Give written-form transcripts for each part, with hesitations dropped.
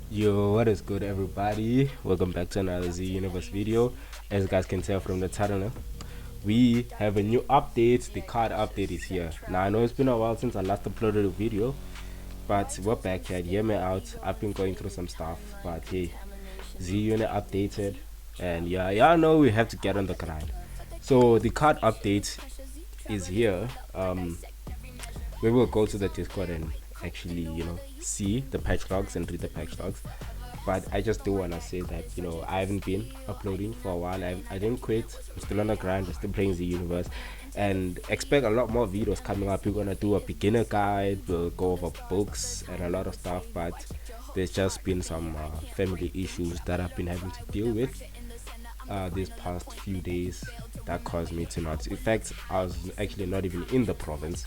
Yo, what is good, everybody? Welcome back to another Z Universe video. As you guys can tell from the title, we have a new update. The card update is here. Now, I know it's been a while since I last uploaded a video, but we're back here. Hear me out. I've been going through some stuff, but hey, Z Unit updated, and yeah, y'all know we have to get on the grind. So the card update is here. We will go to the Discord and actually, see the patch logs and read the patch logs. But I just do want to say that, I haven't been uploading for a while. I didn't quit. I'm still on the grind. I'm still playing the universe. And expect a lot more videos coming up. We're going to do a beginner guide. We'll go over books and a lot of stuff. But there's just been some family issues that I've been having to deal with these past few days that caused me to not. In fact, I was actually not even in the province.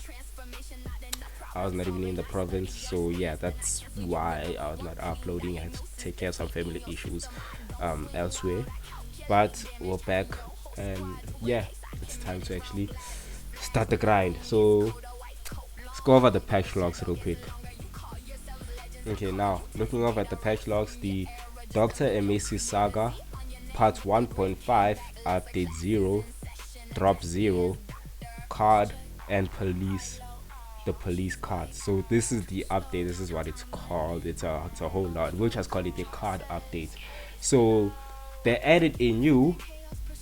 I was not even in the province, so yeah, that's why I was not uploading. I had to take care of some family issues elsewhere. But we're back, and yeah, it's time to actually start the grind. So let's go over the patch logs real quick. Okay, now looking over at the patch logs, the Dr. Emesi saga part 1.5 update 0, drop 0, card and police, the police card. So this is the update. This is what it's called. It's a whole lot. We'll just call it a card update. So they added a new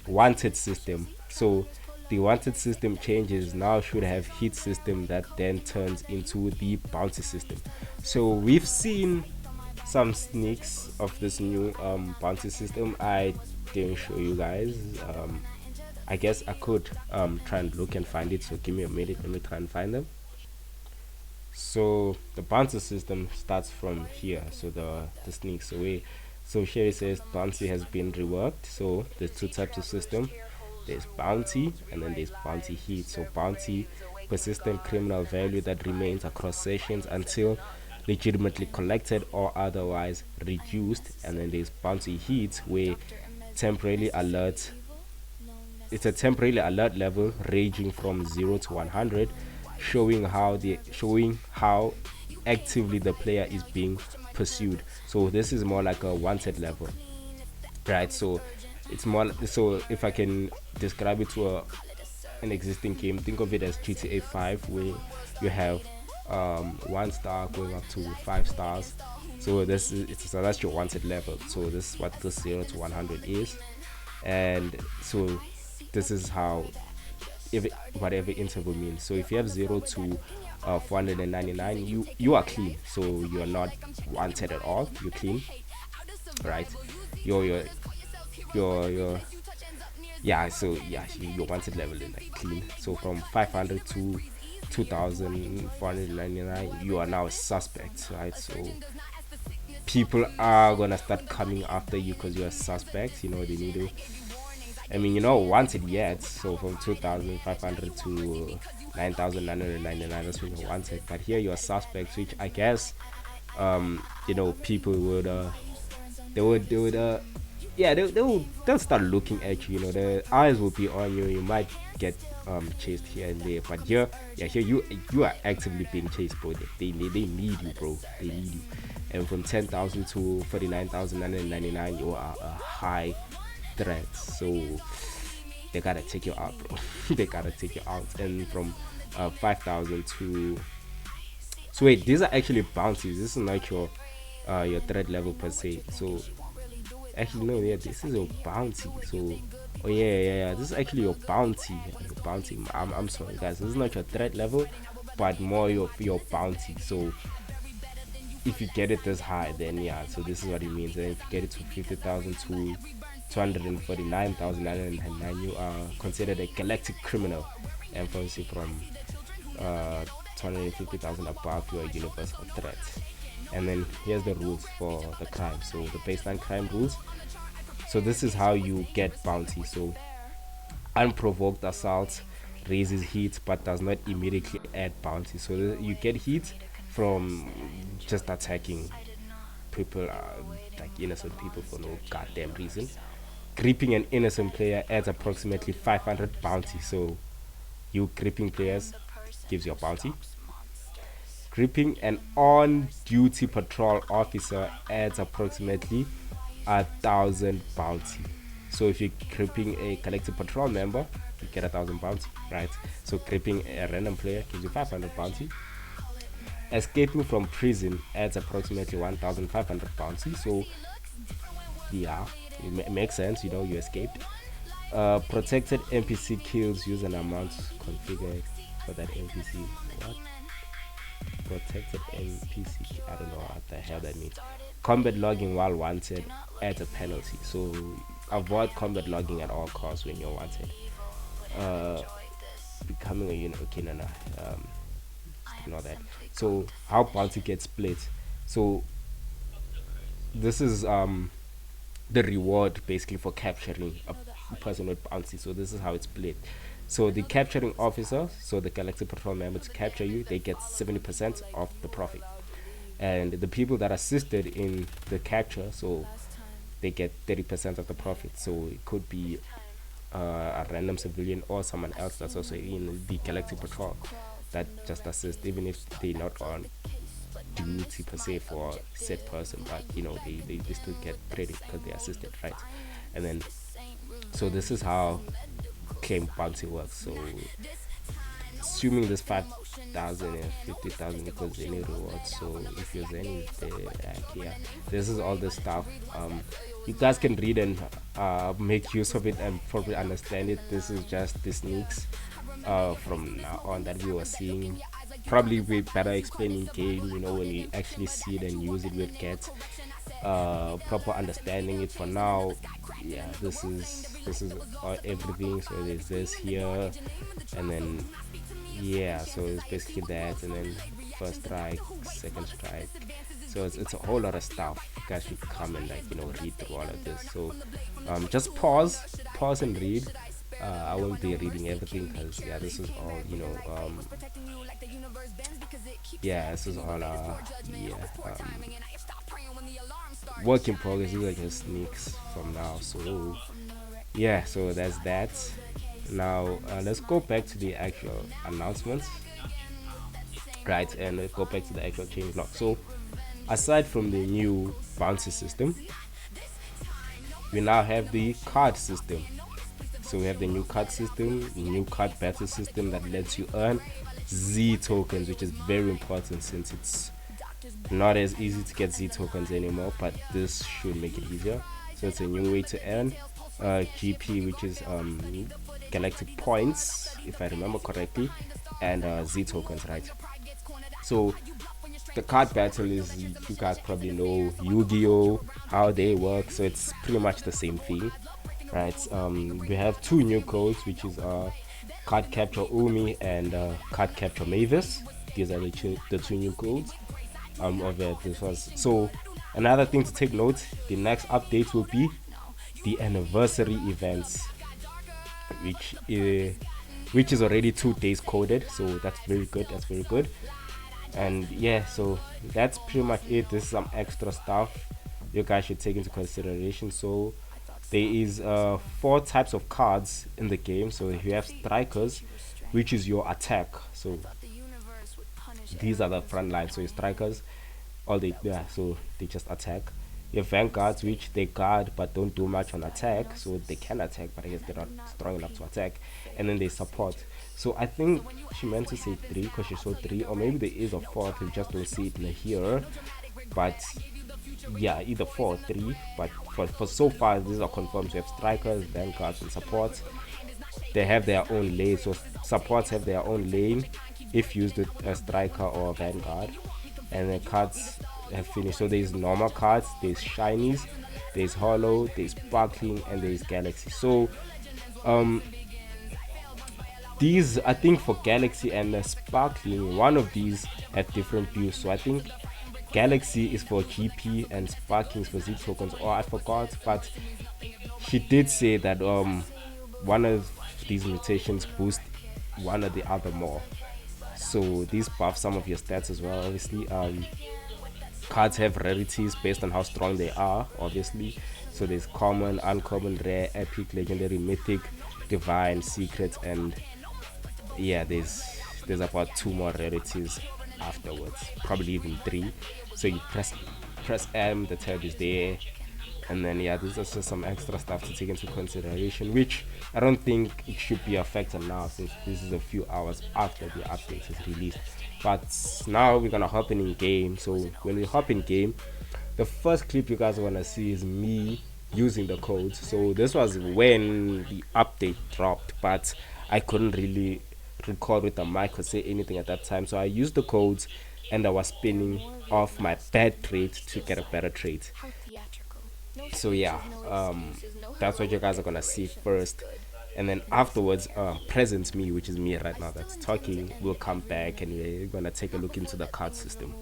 wanted system. So the wanted system changes now should have hit system that then turns into the bounty system. So we've seen some sneaks of this new bounty system. I didn't show you guys. I guess I could try and look and find it. So give me a minute. Let me try and find them. So the bounty system starts from here. So the sneaks away. So here it says bounty has been reworked. So there's two types of system. There's bounty and then there's bounty heat. So bounty, persistent criminal value that remains across sessions until legitimately collected or otherwise reduced. And then there's bounty heat where temporarily alert. It's a temporarily alert level ranging from 0 to 100, showing how actively the player is being pursued. So this is more like a wanted level, right? So it's more so if I can describe it to an existing game, think of it as GTA 5, where you have 1 star going up to 5 stars. So so that's your wanted level. So this is what the 0 to 100 is, and so this is how whatever interval means. So if you have 0 to 499, you are clean. So you are not wanted at all. You're clean, right? Your your yeah. So yeah, your wanted level is like clean. So from 500 to 2499, you are now a suspect, right? So people are gonna start coming after you because you're a suspect. They need to. I mean, you're not wanted yet. So from 2,500 to 9,999, that's when you're wanted. But here you're a suspect, which I guess, people would, yeah, they'll start looking at you. The eyes will be on you. You might get chased here and there, but here you are actively being chased, bro. They need you, bro. They need you. And from 10,000 to 49,999, you are a high threat. So they gotta take you out, bro. They gotta take you out. And from 5,000 to, so wait, these are actually bounties. This is not your threat level per se. So actually no, yeah, this is your bounty. So oh yeah, this is actually your bounty. Your bounty. I'm sorry guys, this is not your threat level, but more your bounty. So if you get it this high, then yeah, so this is what it means. And if you get it to 50,000 to 249,999, you are considered a galactic criminal. And obviously from 250,000 above, you are a universal threat. And then here's the rules for the crime. So the baseline crime rules. So this is how you get bounty. So unprovoked assault raises heat but does not immediately add bounty. So you get heat from just attacking people, like innocent people, for no goddamn reason. Gripping an innocent player adds approximately 500 bounty. So you gripping players gives you a bounty. Gripping an on-duty patrol officer adds approximately 1,000 bounty. So if you're gripping a collective patrol member, you get 1,000 bounty, right? So gripping a random player gives you 500 bounty. Escaping from prison adds approximately 1,500 bounty. So yeah, it makes sense, you know, you escaped. Protected NPC kills use an amount configured for that NPC. What? Protected NPC. I don't know what the hell that means. Combat logging while wanted adds a penalty. So avoid combat logging at all costs when you're wanted. Becoming a unit. Okay, no. Ignore that. So how bounty gets split. So this is the reward basically for capturing a person with bounty. So this is how it's split. So the capturing officer, so the collective patrol member to capture you, they get 70% of the profit, and the people that assisted in the capture, so they get 30% of the profit. So it could be a random civilian or someone else that's also in the collective patrol that just assist, even if they're not on duty per se for said person, but you know they still get credit because they assisted, right? And then so this is how claim bounty works. So assuming this 5,000 and 50,000 equals any reward, so if your zen is there, yeah, this is all the stuff. You guys can read and make use of it and probably understand it. This is just the sneaks from now on that we were seeing. Probably we better explain in game, you know, when we actually see it and use it, we'll get proper understanding it. For now, yeah, this is everything. So there's this here, and then yeah, so it's basically that, and then first strike, second strike. So it's a whole lot of stuff. You guys should come and, like, you know, read through all of this. So just pause and read. I won't be reading everything because yeah, this is all, you know, yeah, this is all work in progress. These are just sneaks from now. So yeah, so that's that. Now let's go back to the actual announcements, right? And let's go back to the actual change log. So aside from the new bounty system, we now have the card system. So we have the new card system, the new card battle system that lets you earn Z tokens, which is very important since it's not as easy to get Z tokens anymore, but this should make it easier. So it's a new way to earn GP, which is galactic points, if I remember correctly, and Z tokens, right? So the card battle is, you guys probably know Yu-Gi-Oh, how they work, so it's pretty much the same thing, right? We have two new codes, which is card capture Umi and card capture Mavis. These are the two new codes of this was. So another thing to take note, the next update will be the anniversary events, which is already 2 days coded, so that's very good. And yeah, so that's pretty much it. This is some extra stuff you guys should take into consideration. So there is 4 types of cards in the game. So you have strikers, which is your attack. So these are the front lines. So your strikers, so they just attack. You have vanguards, which they guard but don't do much on attack, so they can attack, but I guess they're not strong enough to attack. And then they support. So I think she meant to say 3 because she saw 3, or maybe there is a 4th, we just don't see it in here. But yeah, either 4 or 3. But for so far, these are confirmed. We have strikers, vanguards, and supports. They have their own lane. So supports have their own lane if used with a striker or a vanguard. And the cards have finished. So there's normal cards, there's shinies, there's hollow, there's sparkling, and there's galaxy. So these, I think for galaxy and sparkling, one of these have different views. So I think galaxy is for GP and sparkling is for Z tokens, or I forgot, but she did say that one of these mutations boost one or the other more. So these buff some of your stats as well. Obviously, cards have rarities based on how strong they are, obviously. So there's common, uncommon, rare, epic, legendary, mythic, divine, secret, and yeah, there's about 2 more rarities afterwards, probably even 3. So you press M, the tab is there, and then yeah, this is just some extra stuff to take into consideration, which I don't think it should be affected now since this is a few hours after the update is released. But now we're gonna hop in game. So when we hop in game, the first clip you guys wanna see is me using the codes. So this was when the update dropped, but I couldn't really record with the mic or say anything at that time. So I used the codes and I was spinning off my bad trade to get a better trade. So yeah, that's what you guys are gonna see first, and then afterwards present me, which is me right now that's talking, will come back and we're gonna take a look into the card system.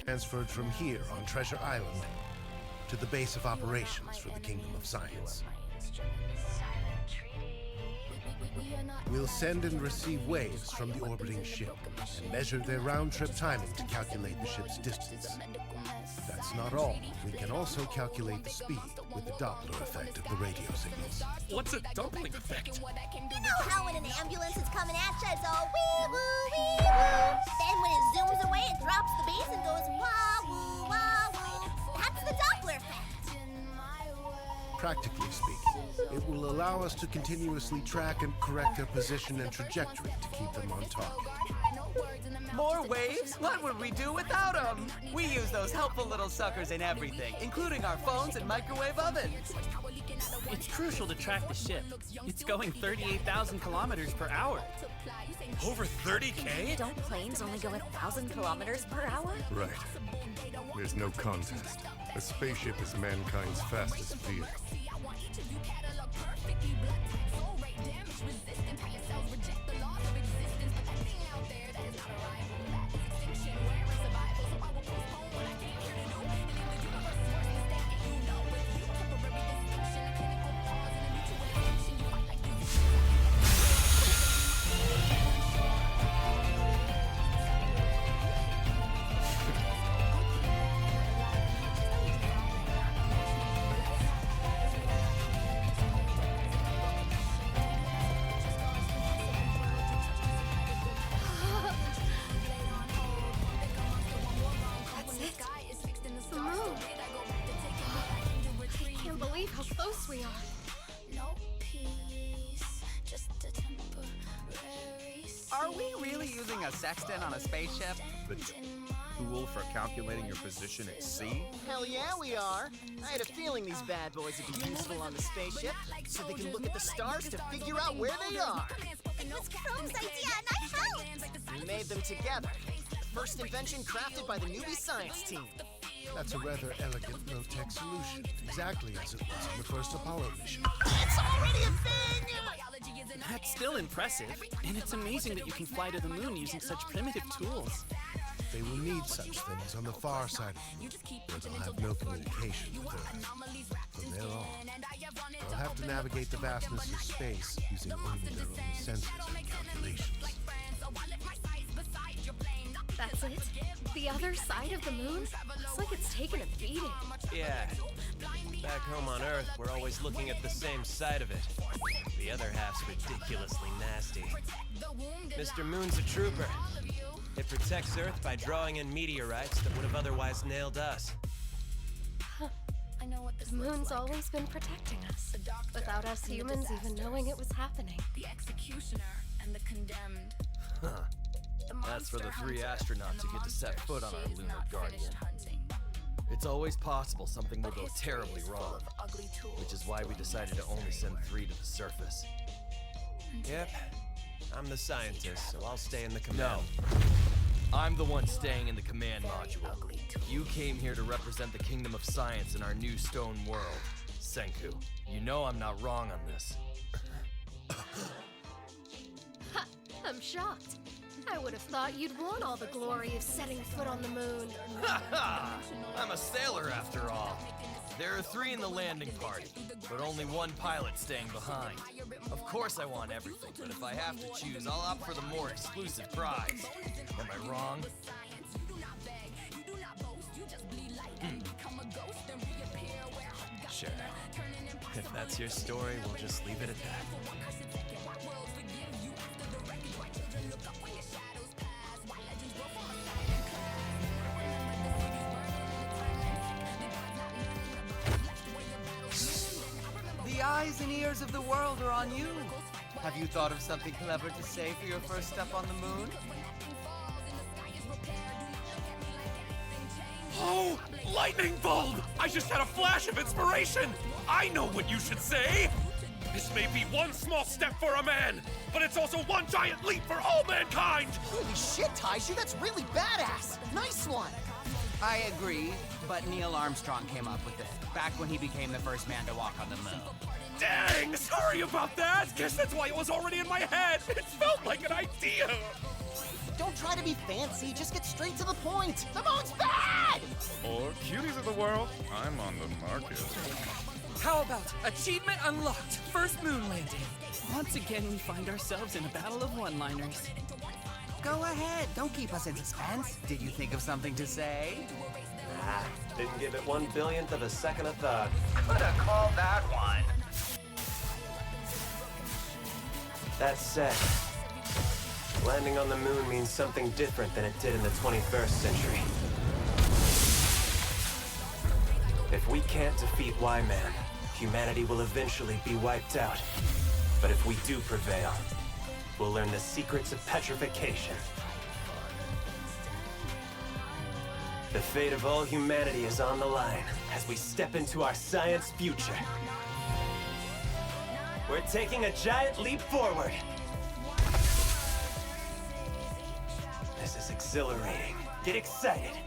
Transferred from here on Treasure Island to the base of operations for the Kingdom of Science. We'll send and receive waves from the orbiting ship and measure their round-trip timing to calculate the ship's distance. That's not all. We can also calculate the speed with the Doppler effect of the radio signals. What's a Doppler effect? You know how when an ambulance is coming at you, it's all wee woo, wee woo. Then when it zooms away, it drops the bass and goes wah woo, wah woo. That's the Doppler effect. Practically speaking, it will allow us to continuously track and correct their position and trajectory to keep them on target. More waves? What would we do without them? We use those helpful little suckers in everything, including our phones and microwave ovens. It's crucial to track the ship. It's going 38,000 kilometers per hour. Over 30K? Don't planes only go 1,000 kilometers per hour? Right. There's no contest. A spaceship is mankind's fastest vehicle. How close we are. Are we really using a sextant on a spaceship? The tool for calculating your position at sea? Hell yeah, we are. I had a feeling these bad boys would be useful on the spaceship, so they can look at the stars to figure out where they are. It was Chrome's idea and I helped. We made them together. The first invention crafted by the newbie science team. That's a rather elegant low-tech solution, exactly as it was on the first Apollo mission. It's already a thing! That's still impressive, and it's amazing that you can fly to the moon using such primitive tools. They will need such things on the far side of the moon, where they'll have no communication with Earth. From there on, they'll have to navigate the vastness of space using only their own senses and calculations. That's it? The other side of the moon? It's like it's taken a beating. Yeah. Back home on Earth, we're always looking at the same side of it. The other half's ridiculously nasty. Mr. Moon's a trooper. It protects Earth by drawing in meteorites that would have otherwise nailed us. The moon's always been protecting us, without us humans even knowing it was happening. The executioner and the condemned. Huh. That's for the 3 astronauts who get to set foot on our lunar guardian. It's always possible something will go terribly wrong, which is why we decided to only send 3 to the surface. Yep, I'm the scientist, so I'll stay in the command. No, I'm the one staying in the command module. You came here to represent the Kingdom of Science in our new stone world. Senku, you know I'm not wrong on this. Ha! I'm shocked. I would have thought you'd want all the glory of setting foot on the moon. Ha ha! I'm a sailor after all. There are 3 in the landing party, but only 1 pilot staying behind. Of course I want everything, but if I have to choose, I'll opt for the more exclusive prize. Am I wrong? Sure. If that's your story, we'll just leave it at that. eyes and ears of the world are on you. Have you thought of something clever to say for your first step on the moon? Oh, lightning bolt! I just had a flash of inspiration! I know what you should say! This may be one small step for a man, but it's also one giant leap for all mankind! Holy shit, Taishu, that's really badass! Nice one! I agree, but Neil Armstrong came up with it, back when he became the first man to walk on the moon. Dang, sorry about that! Guess that's why it was already in my head! It felt like an idea! Don't try to be fancy, just get straight to the point! The moon's bad! Or cuties of the world, I'm on the market. How about achievement unlocked, first moon landing? Once again, we find ourselves in a battle of one-liners. Go ahead, don't keep us in suspense. Did you think of something to say? Ah, didn't give it 1/1000th of a second of thought. Coulda called that one. That said, landing on the moon means something different than it did in the 21st century. If we can't defeat Y-Man, humanity will eventually be wiped out. But if we do prevail, we'll learn the secrets of petrification. The fate of all humanity is on the line as we step into our science future. We're taking a giant leap forward. This is exhilarating. Get excited.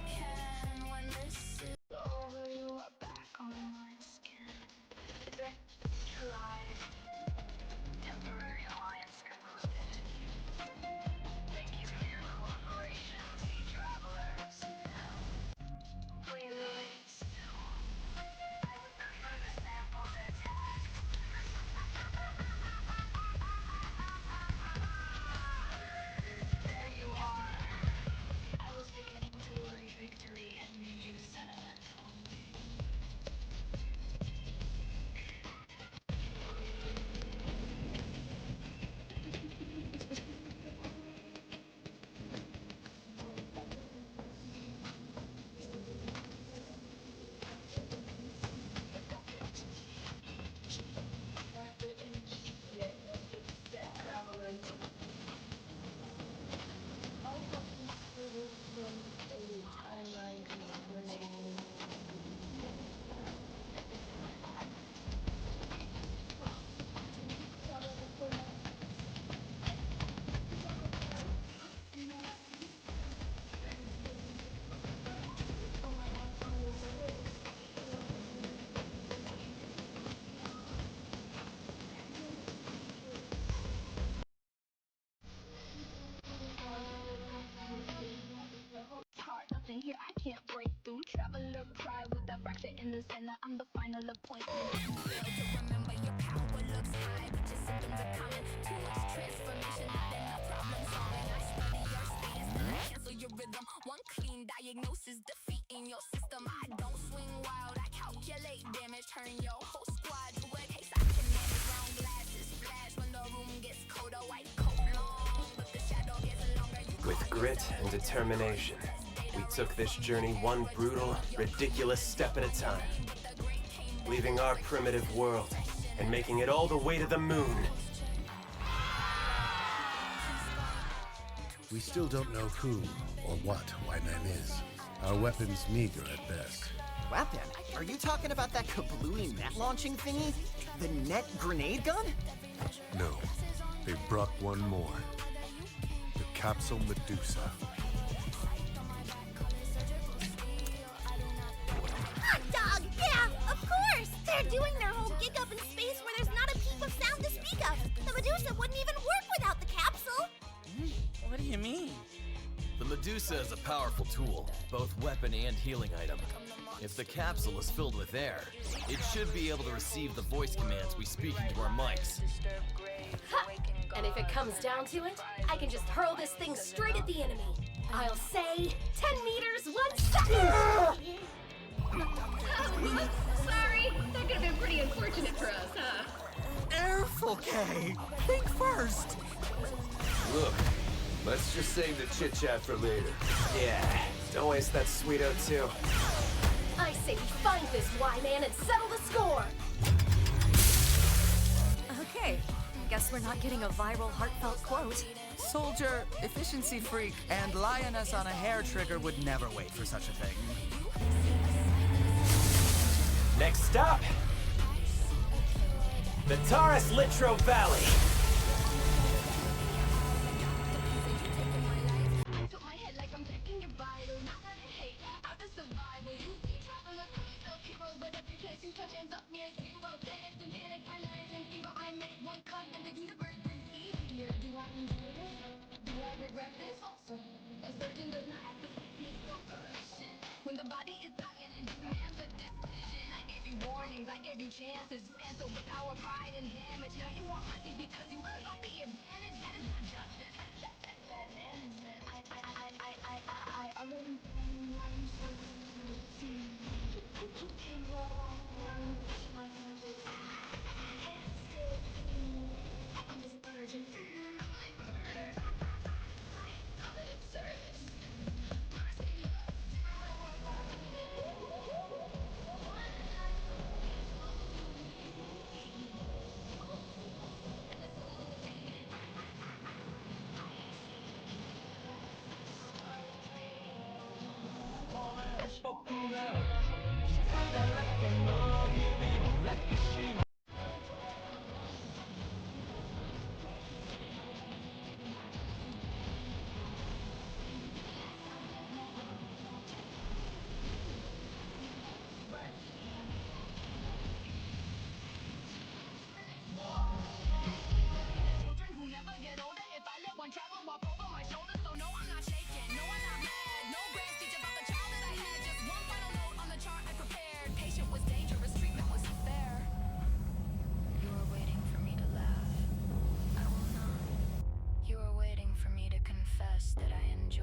Here I can't break through. Traveler pride with the bracket in the center. I'm the final appointment. To remember your power looks high, but your symptoms are common. Too much transformation, not enough problem solving. I study your stance, cancel your rhythm. One clean diagnosis, defeating your system. I don't swing wild, I calculate damage. Turn your whole squad to a case I can manage. Round glasses flash when the room gets colder. White coat long, but the shadow gets longer. With grit and determination, we took this journey one brutal, ridiculous step at a time, leaving our primitive world and making it all the way to the moon. We still don't know who or what Y-Man is. Our weapons meager at best. Weapon? Are you talking about that kablooey net launching thingy? The net grenade gun? No, they brought one more. The Capsule Medusa. Hot dog! Yeah, of course! They're doing their whole gig up in space where there's not a peep of sound to speak of. The Medusa wouldn't even work without the capsule. What do you mean? The Medusa is a powerful tool, both weapon and healing item. If the capsule is filled with air, it should be able to receive the voice commands we speak into our mics. Ha! And if it comes down to it, I can just hurl this thing straight at the enemy. I'll say 10 meters, 1 second! Sorry, that could have been pretty unfortunate for us, huh? Careful, Kay. Think first. Look, let's just save the chit-chat for later. Yeah, don't waste that sweet O2. I say we find this Y-Man and settle the score! Okay, guess we're not getting a viral heartfelt quote. Soldier, efficiency freak, and lioness on a hair trigger would never wait for such a thing. Next stop, the Taurus Litro Valley. When the body is dying and demands a decision, every warning, like every chance is mantled with our pride and damage. Now you want money because you got the advantage. That is not justice. That's bad management. I already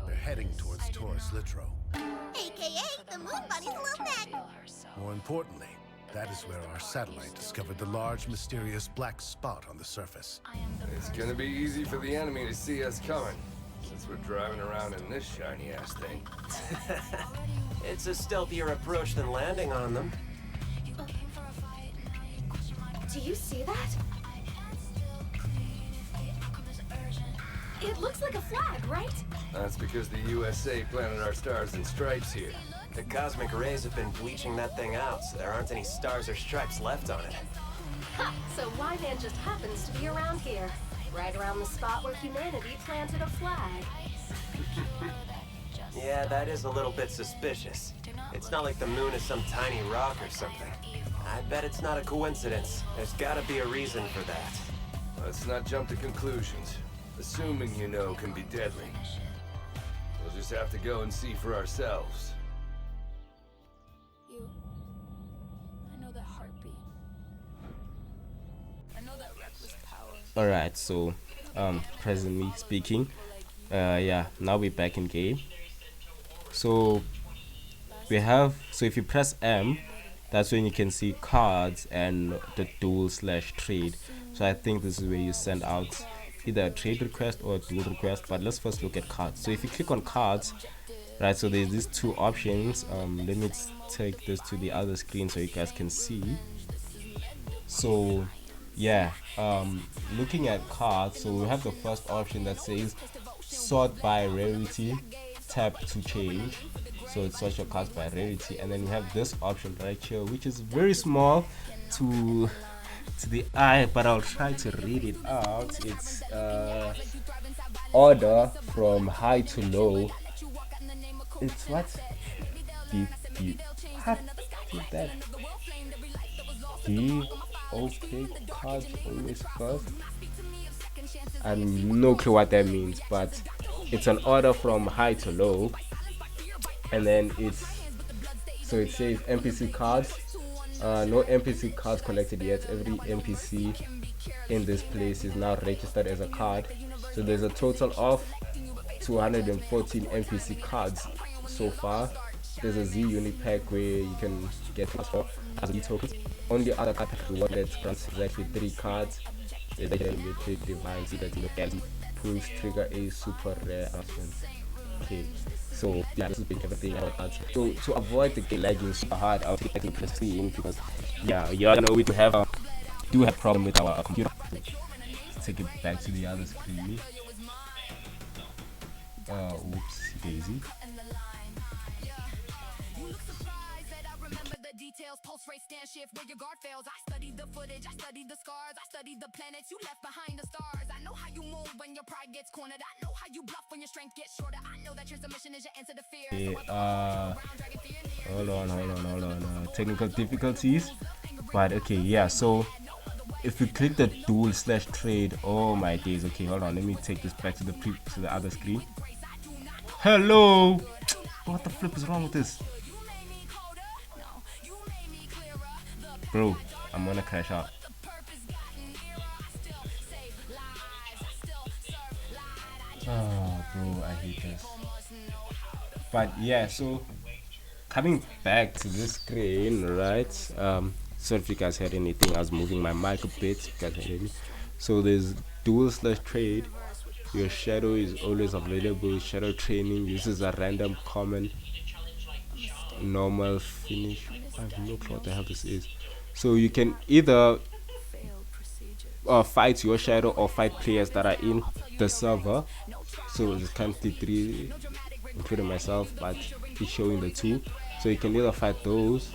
They're heading towards Taurus Litro. AKA the Moon Bunny's little neck. More importantly, that is where our satellite discovered the large, mysterious black spot on the surface. It's gonna be easy for the enemy to see us coming, since we're driving around in this shiny-ass thing. It's a stealthier approach than landing on them. Do you see that? It looks like a flag, right? That's because the USA planted our stars and stripes here. The cosmic rays have been bleaching that thing out, so there aren't any stars or stripes left on it. Ha! So Y-Man just happens to be around here. Right around the spot where humanity planted a flag. Yeah, that is a little bit suspicious. It's not like the moon is some tiny rock or something. I bet it's not a coincidence. There's gotta be a reason for that. Let's not jump to conclusions. Assuming you know can be deadly. We'll just have to go and see for ourselves. I know that heartbeat. I know that reckless power. Alright, so presently speaking, yeah, now we're back in game. So we have, so if you press M, that's when you can see cards and the duel/trade. So I think this is where you send out either a trade request or a duel request, but let's first look at cards. So if you click on cards, right, so there's these two options. Let me take this to the other screen so you guys can see. So yeah, looking at cards, so we have the first option that says sort by rarity, tap to change. So it's sort your cards by rarity, and then we have this option right here, which is very small to the eye, but I'll try to read it out. It's order from high to low. It's what? What is that? Okay, cards always first. I have no clue what that means, but it's an order from high to low. And then it's, so it says NPC cards. No NPC cards collected yet. Every NPC in this place is now registered as a card. So there's a total of 214 NPC cards so far. There's a Z unit pack where you can get for Z tokens. Only other card reward that grants exactly 3 cards. There's a mythic divine Z that pulls trigger a super rare announcement. Okay, so yeah, this is everything about cards. So to avoid the game lagging super hard, I'll take the screen because yeah, you're gonna need to have do have problem with our computer. Take it back to the other screen. Oops, daisy. Pulse rate stand shift where your guard fails. I studied the footage, I studied the scars, I studied the planets you left behind the stars. I know how you move when your pride gets cornered. I know how you bluff when your strength gets shorter. I know that your submission is your answer to fear. Hold on. Technical difficulties. But okay, yeah, so if you click the dual/trade, oh my days. Okay, hold on, let me take this back to the other screen. Hello, what the flip is wrong with this, bro? I'm gonna crash out. Oh bro, I hate this. But yeah, so coming back to this screen, right? So if you guys heard anything, I was moving my mic a bit. You guys heard me. So there's dual/trade. Your shadow is always available. Shadow training uses a random common normal finish. I have no clue what the hell this is. So you can either fight your shadow or fight players that are in the server. So there's currently 3, including myself, but it's showing the 2. So you can either fight those,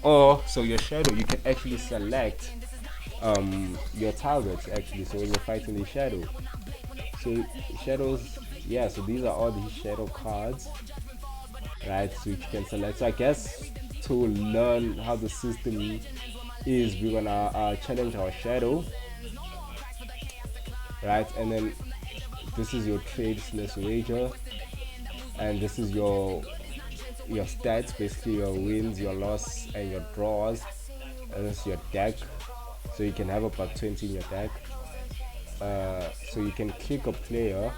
or so your shadow, you can actually select your targets actually. So when you're fighting the shadow, so shadows, yeah. So these are all the shadow cards, right? So you can select. So I guess to learn how the system is, we're gonna challenge our shadow, right? And then this is your trade/wager, and this is your stats, basically your wins, your loss, and your draws. And this is your deck. So you can have about 20 in your deck. So you can click a player.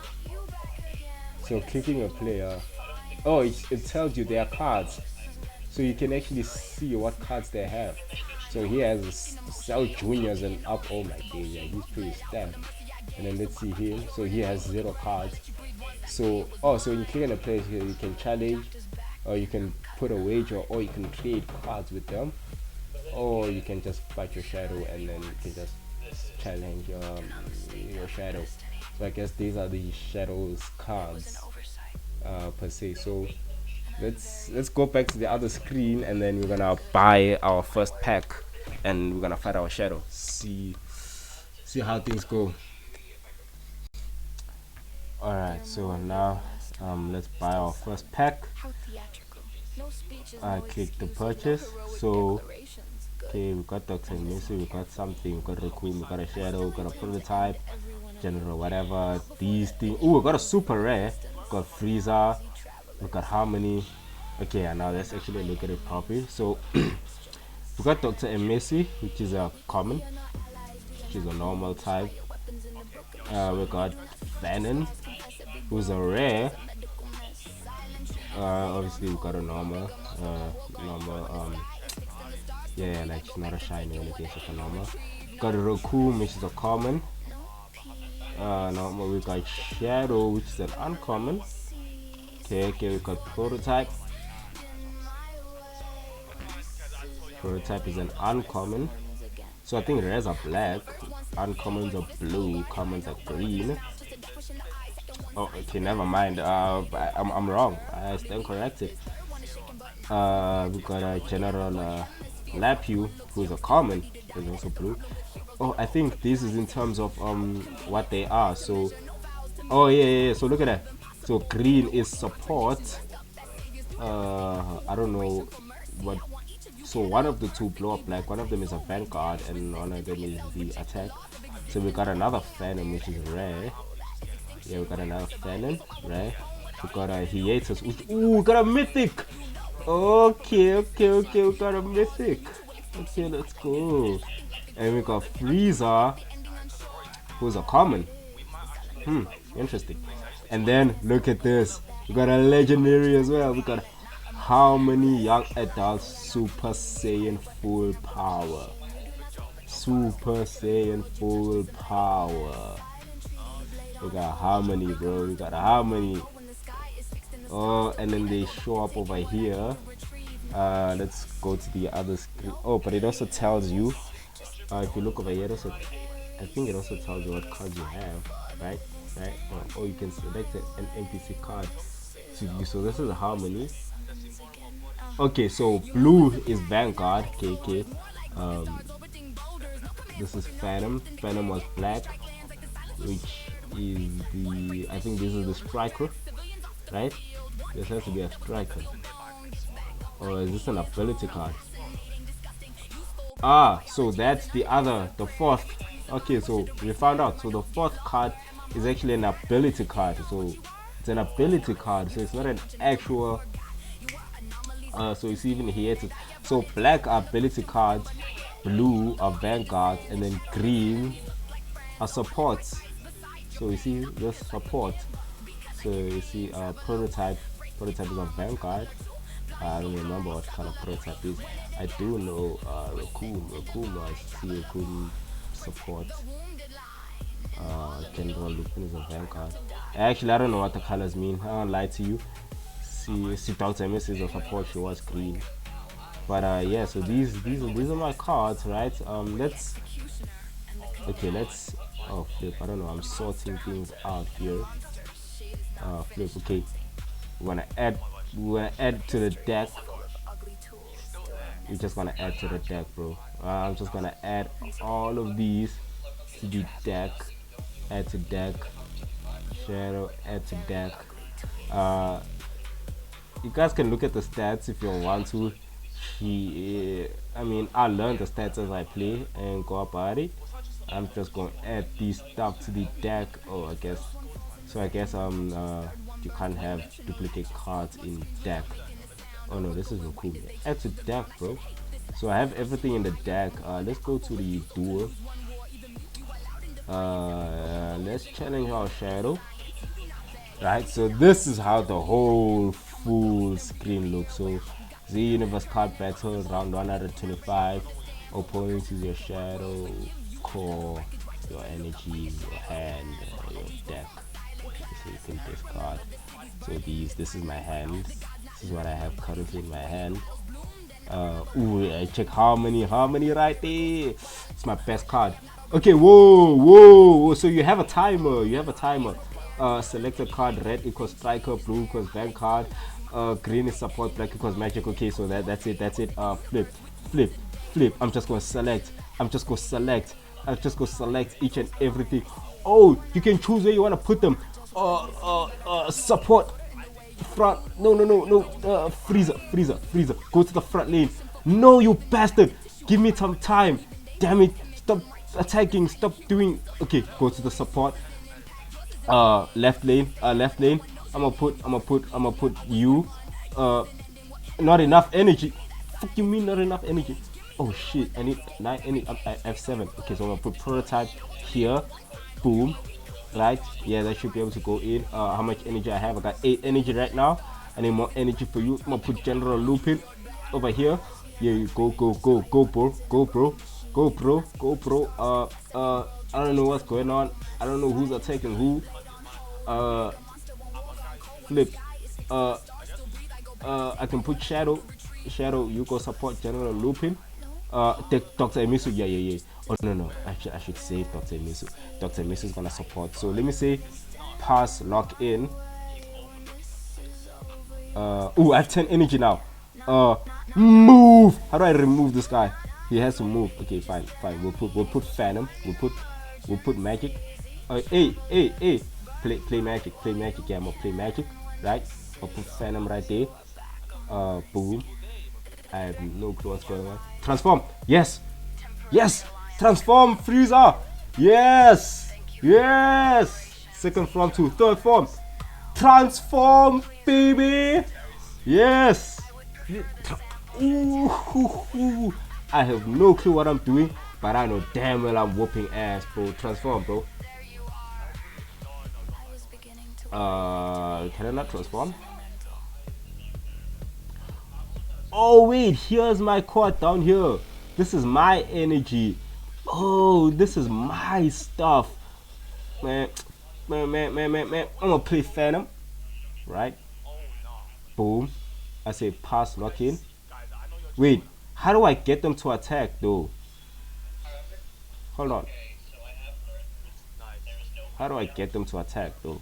So clicking a player, oh, it tells you their cards, so you can actually see what cards they have. So he has Cell Juniors and up. Oh my god, yeah, he's pretty stacked. And then let's see him. So he has 0 cards. So so when you click on a player here, you can challenge, or you can put a wager, or you can trade cards with them, or you can just fight your shadow and then you can just challenge your shadow. So I guess these are the shadows cards per se. So let's go back to the other screen, and then we're gonna buy our first pack and we're gonna fight our shadow, see how things go. Alright, so now let's buy our first pack. I click the purchase. So okay, we got Dr. Emesi, we got something, we got Raccoon, we got a shadow, we got a prototype, general, whatever. These things. Oh, we got a super rare, we got Freezer, we got Harmony. Okay, and now let's actually look at it properly. So we got Dr. Emesi, which is a common, which is a normal type. We got Venom, who's a rare. Obviously we got a normal, yeah, like it's not a shiny or anything, it's just a normal. Got a Raccoon, which is a common. Normal. We got Shadow, which is an uncommon. Okay, we got Prototype. Prototype is an uncommon. So I think rares are black, uncommons are blue, commons are green. Oh, okay, never mind. I'm wrong. I stand corrected. We got a general Lapu, who is a common, is also blue. Oh, I think this is in terms of what they are. So, oh yeah. So look at that. So green is support. I don't know what. So one of the two blow up black. One of them is a vanguard, and one of them is the attack. So we got another Phantom, which is rare. Yeah, we got another Phantom, rare. We got a hiatus. Ooh, we got a mythic. Okay, we got a mythic. Okay, let's go. And we got Freezer, who's a common. Interesting. And then look at this. We got a legendary as well. We got Harmony Young Adult Super Saiyan Full Power. Super Saiyan Full Power. We got Harmony, bro. We got Harmony. Oh, and then they show up over here. Let's go to the other screen. Oh, but it also tells you If you look over here, also, I think it also tells you what cards you have, right? Or you can select an NPC card to use. So this is how many. Okay, so blue is Vanguard, KK. This is Phantom. Phantom was black, which is the, I think this is the striker, right? This has to be a striker. Or is this an ability card? Ah, so that's the fourth. Okay, so we found out. So the fourth card is actually an ability card. So it's an ability card. So it's not an actual. So it's even here. So black are ability cards, blue are vanguards, and then green are supports. So you see this support. So you see prototype. Prototype is a vanguard. I don't remember what kind of prototype is. I do know Raccoon. Raccoon was Raccoon support. General Lupin is a vanguard. Actually, I don't know what the colors mean. I don't lie to you. See Dr. Emesi is a support. She was green. But yeah. So these are my cards, right? Let's. Oh, flip. I don't know. I'm sorting things out here. Flip. Okay. We're gonna add to the deck. We're just gonna add to the deck, bro. I'm just gonna add all of these to the deck. Add to deck. Shadow. Add to deck. You guys can look at the stats if you want to. I mean, I learn the stats as I play and go about it. I'm just gonna add these stuff to the deck. Oh, I guess. So I guess you can't have duplicate cards in deck. Oh no, this is cool. Add to deck, bro. So I have everything in the deck. Let's go to the duel. Let's challenge our Shadow. Right, so this is how the whole full screen looks. So the universe card battle round 125. Opponents is your Shadow, core, your energy, your hand, your deck. So you can discard. So this is my hand. This is what I have currently in my hand. Ooh, I check harmony right there. It's my best card. Okay, whoa. So you have a timer. Select a card. Red equals striker, blue equals vanguard, green is support, black equals magic. Okay, so that's it. Flip. I'm just gonna select each and everything. Oh, you can choose where you want to put them. Support, front. No. Freezer. Go to the front lane. No, you bastard. Give me some time. Damn it. Stop attacking. Stop doing. Okay, go to the support. Left lane. I'm gonna put you. Not enough energy. Fuck you mean not enough energy? Oh shit, I need 9 energy. I have 7. Okay, so I'm gonna put prototype here. Boom. Right, yeah, that should be able to go in. How much energy I have? I got 8 energy right now. I need more energy for you. I'm gonna put General Lupin over here. Yeah, you go, bro. I don't know what's going on. I don't know who's attacking who. Flip. I can put Shadow, you go support General Lupin. Take Dr. Emesi. Yeah. Oh no. I should save Dr. Emesi. Dr. Emesi is gonna support. So let me say pass, lock in. I have 10 energy now. Move. How do I remove this guy? He has to move. Okay, fine. We'll put Phantom. We'll put magic. Hey. Play magic. Yeah, I'm gonna play magic. Right? I'll put Phantom right there. Boom. I have no clue what's going on. Transform. Yes. Transform, Freezer. Yes. Second form to third form. Transform, baby. Yes. Ooh. I have no clue what I'm doing, but I know damn well I'm whooping ass, bro. Transform, bro. Can I not transform? Oh wait, here's my quad down here. This is my energy. Oh, this is my stuff. Man. I'm gonna play Phantom. Right? Boom. I say pass, lock in. Wait, how do I get them to attack though? Hold on. How do I get them to attack though?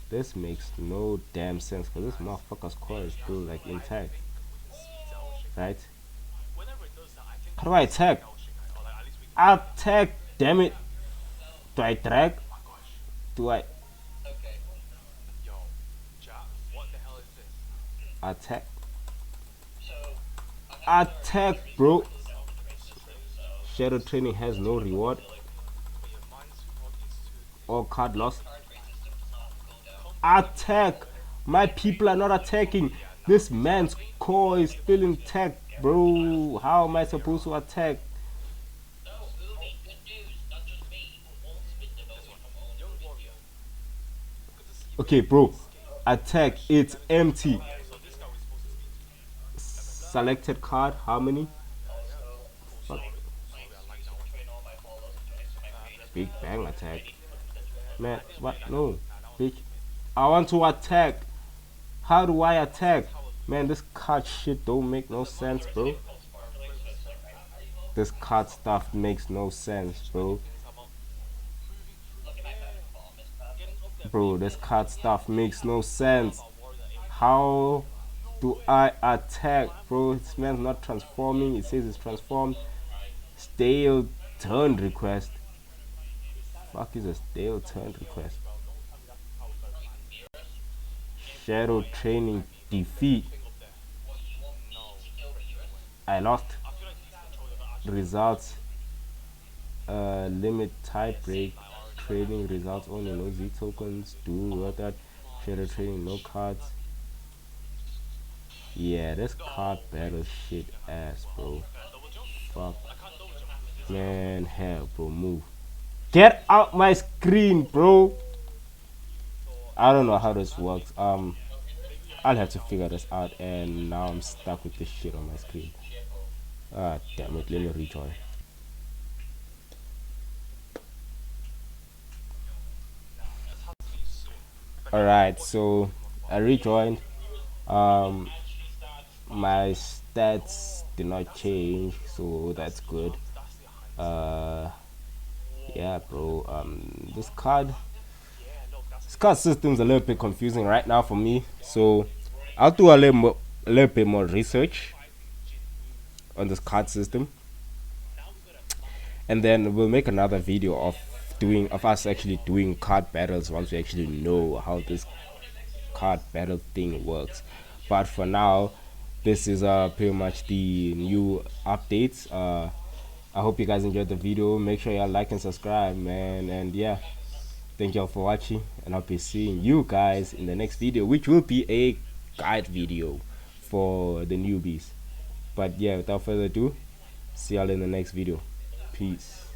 This makes no damn sense because this motherfucker's core is still like intact. Right? How do I attack? Attack, damn it. Do I drag? Do I attack? Attack, bro. Shadow training has no reward. Or card loss. Attack. My people are not attacking. This man's core is still intact, bro. How am I supposed to attack? Okay, bro. Attack. It's empty. Selected card. How many? Fuck. Big bang attack. Man, what? No. Bitch. I want to attack. How do I attack? Man, this card shit don't make no sense, bro. This card stuff makes no sense, bro. Bro, this card stuff makes no sense. How do I attack, bro? This man's not transforming. It says it's transformed. Stale turn request. Fuck is a stale turn request? Shadow training defeat. I lost. Results. Limit tie break. Trading results only. No Z tokens. Do what that. Shadow training. No cards. Yeah, this card battle shit ass, bro. Fuck. Man, hell, bro. Move. Get out my screen, bro. I don't know how this works. I'll have to figure this out, and now I'm stuck with this shit on my screen. Ah, damn it. Let me rejoin. Alright, so I rejoined. My stats did not change, so that's good. Yeah, bro. This card system's a little bit confusing right now for me, so I'll do a little bit more research on this card system, and then we'll make another video of us actually doing card battles once we actually know how this card battle thing works. But for now, this is pretty much the new updates. I hope you guys enjoyed the video. Make sure y'all like and subscribe, man. And yeah, thank y'all for watching, and I'll be seeing you guys in the next video, which will be a guide video for the newbies. But yeah, without further ado, see y'all in the next video. Peace.